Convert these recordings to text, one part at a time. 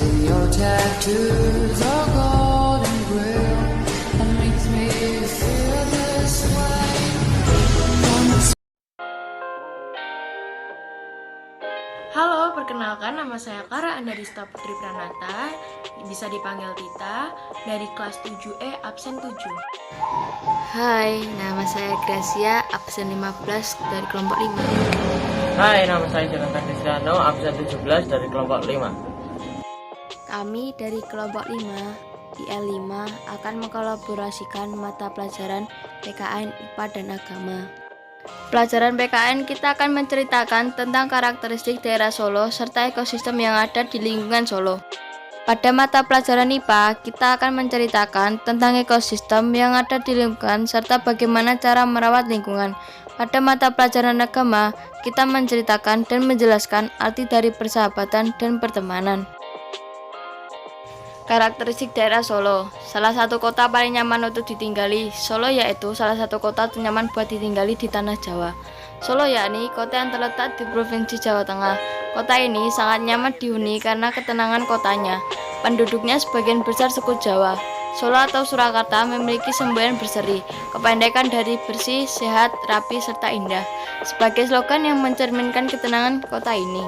and your tattoos are golden grill. What makes me feel this way? Halo, perkenalkan nama saya Kara Andarista Putri Pranata, bisa dipanggil Tita, dari kelas 7E absen 7. Hai, nama saya Gracia, absen 15 dari kelompok 5. Hai, nama saya Jonathan Cristiano, absen 17 dari kelompok 5. Kami dari kelompok 5 di L5 akan mengkolaborasikan mata pelajaran PKN, IPA, dan Agama. Pelajaran PKN kita akan menceritakan tentang karakteristik daerah Solo serta ekosistem yang ada di lingkungan Solo. Pada mata pelajaran IPA, kita akan menceritakan tentang ekosistem yang ada di lingkungan serta bagaimana cara merawat lingkungan. Pada mata pelajaran Agama, kita menceritakan dan menjelaskan arti dari persahabatan dan pertemanan. Karakteristik daerah Solo. Salah satu kota paling nyaman untuk ditinggali, Solo yaitu salah satu kota nyaman buat ditinggali di tanah Jawa. Solo yakni kota yang terletak di Provinsi Jawa Tengah. Kota ini sangat nyaman dihuni karena ketenangan kotanya. Penduduknya sebagian besar suku Jawa. Solo atau Surakarta memiliki semboyan berseri, kependekan dari bersih, sehat, rapi, serta indah, sebagai slogan yang mencerminkan ketenangan kota ini.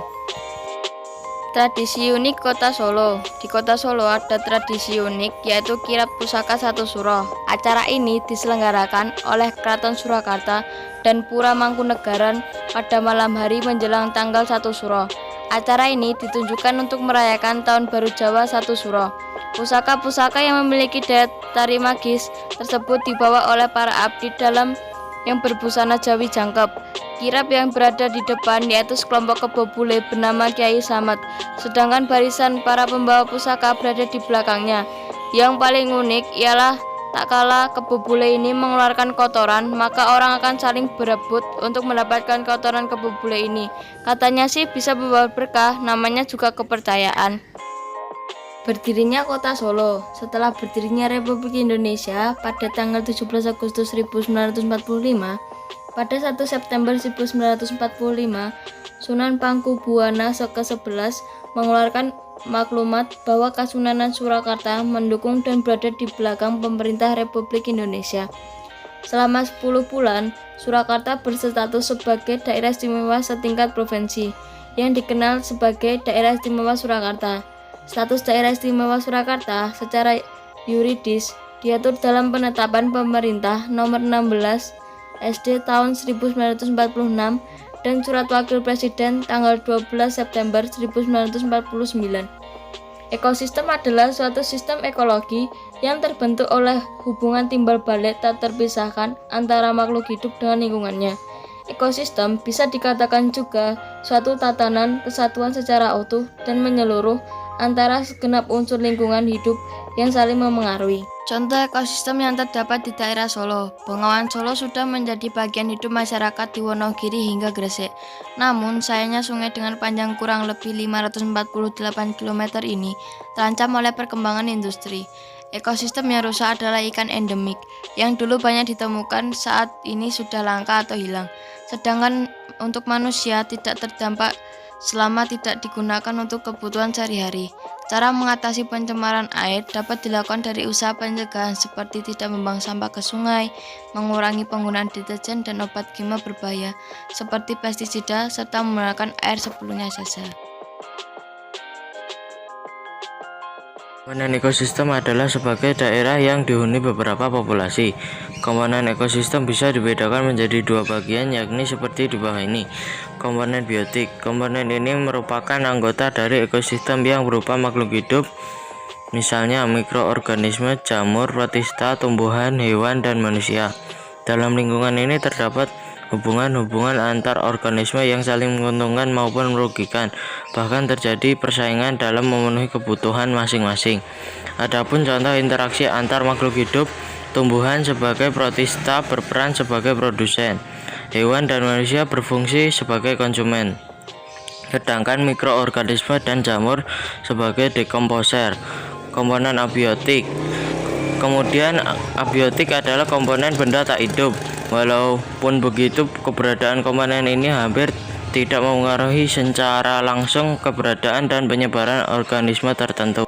Tradisi unik Kota Solo. Di Kota Solo ada tradisi unik yaitu kirab pusaka satu suro. Acara ini diselenggarakan oleh Keraton Surakarta dan Pura Mangkunegaran pada malam hari menjelang tanggal 1 Suro. Acara ini ditunjukkan untuk merayakan Tahun Baru Jawa 1 Suro. Pusaka-pusaka yang memiliki daya tarik magis tersebut dibawa oleh para abdi dalam yang berbusana Jawi jangkep. Kirab yang berada di depan yaitu sekelompok kebo bule bernama Kiai Samad, sedangkan barisan para pembawa pusaka berada di belakangnya. Yang paling unik ialah tak kala kebo bule ini mengeluarkan kotoran, maka orang akan saling berebut untuk mendapatkan kotoran kebo bule ini. Katanya sih bisa membawa berkah, namanya juga kepercayaan. Berdirinya Kota Solo. Setelah berdirinya Republik Indonesia pada tanggal 17 Agustus 1945, pada 1 September 1945, Sunan Pangkubuwana ke-11 mengeluarkan maklumat bahwa Kasunanan Surakarta mendukung dan berada di belakang pemerintah Republik Indonesia. Selama 10 bulan, Surakarta berstatus sebagai daerah istimewa setingkat provinsi, yang dikenal sebagai Daerah Istimewa Surakarta. Status Daerah Istimewa Surakarta secara yuridis diatur dalam penetapan pemerintah nomor 16 SD tahun 1946 dan Surat Wakil Presiden tanggal 12 September 1949. Ekosistem adalah suatu sistem ekologi yang terbentuk oleh hubungan timbal balik tak terpisahkan antara makhluk hidup dengan lingkungannya. Ekosistem bisa dikatakan juga suatu tatanan kesatuan secara utuh dan menyeluruh antara segenap unsur lingkungan hidup yang saling memengaruhi. Contoh ekosistem yang terdapat di daerah Solo. Bengawan Solo sudah menjadi bagian hidup masyarakat di Wonogiri hingga Gresik. Namun, sayangnya sungai dengan panjang kurang lebih 548 km ini terancam oleh perkembangan industri. Ekosistem yang rusak adalah ikan endemik, yang dulu banyak ditemukan saat ini sudah langka atau hilang. Sedangkan untuk manusia tidak terdampak selama tidak digunakan untuk kebutuhan sehari-hari. Cara mengatasi pencemaran air dapat dilakukan dari usaha pencegahan seperti tidak membuang sampah ke sungai, mengurangi penggunaan deterjen dan obat kimia berbahaya seperti pestisida, serta menggunakan air sebelumnya saja. Komponen ekosistem adalah sebagai daerah yang dihuni beberapa populasi. Komponen ekosistem bisa dibedakan menjadi dua bagian, yakni seperti di bawah ini. Komponen biotik. Komponen ini merupakan anggota dari ekosistem yang berupa makhluk hidup, misalnya mikroorganisme, jamur, protista, tumbuhan, hewan, dan manusia. Dalam lingkungan ini terdapat hubungan-hubungan antar organisme yang saling menguntungkan maupun merugikan, bahkan terjadi persaingan dalam memenuhi kebutuhan masing-masing. Adapun contoh interaksi antar makhluk hidup, tumbuhan sebagai protista berperan sebagai produsen, hewan dan manusia berfungsi sebagai konsumen, sedangkan mikroorganisme dan jamur sebagai dekomposer. Komponen abiotik. Kemudian abiotik adalah komponen benda tak hidup. Walaupun begitu, keberadaan komponen ini hampir tidak mempengaruhi secara langsung keberadaan dan penyebaran organisme tertentu.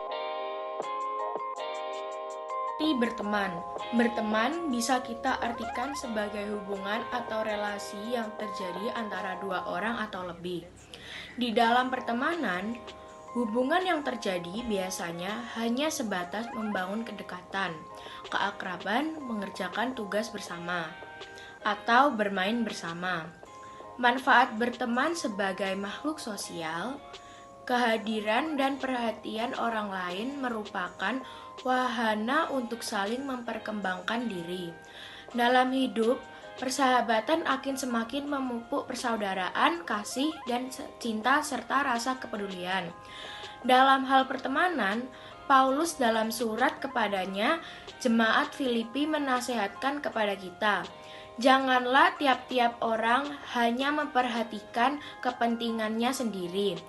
Berteman. Berteman bisa kita artikan sebagai hubungan atau relasi yang terjadi antara dua orang atau lebih. Di dalam pertemanan, hubungan yang terjadi biasanya hanya sebatas membangun kedekatan, keakraban, mengerjakan tugas bersama, atau bermain bersama. Manfaat berteman sebagai makhluk sosial, kehadiran dan perhatian orang lain merupakan wahana untuk saling memperkembangkan diri. Dalam hidup, persahabatan akan semakin memupuk persaudaraan, kasih, dan cinta serta rasa kepedulian. Dalam hal pertemanan, Paulus dalam surat kepadanya, jemaat Filipi menasihatkan kepada kita, janganlah tiap-tiap orang hanya memperhatikan kepentingannya sendiri,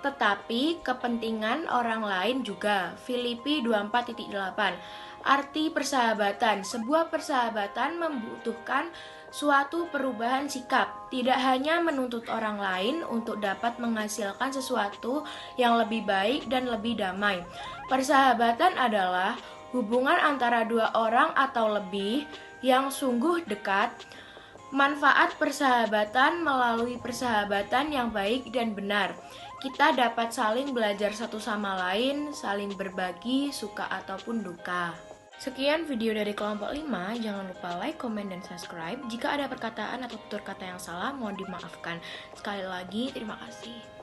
tetapi kepentingan orang lain juga. Filipi 24:8. Arti persahabatan. Sebuah persahabatan membutuhkan suatu perubahan sikap, tidak hanya menuntut orang lain untuk dapat menghasilkan sesuatu yang lebih baik dan lebih damai. Persahabatan adalah hubungan antara dua orang atau lebih yang sungguh dekat. Manfaat persahabatan melalui persahabatan yang baik dan benar. Kita dapat saling belajar satu sama lain, saling berbagi, suka ataupun duka. Sekian video dari kelompok 5, jangan lupa like, komen, dan subscribe. Jika ada perkataan atau tutur kata yang salah, mohon dimaafkan. Sekali lagi, terima kasih.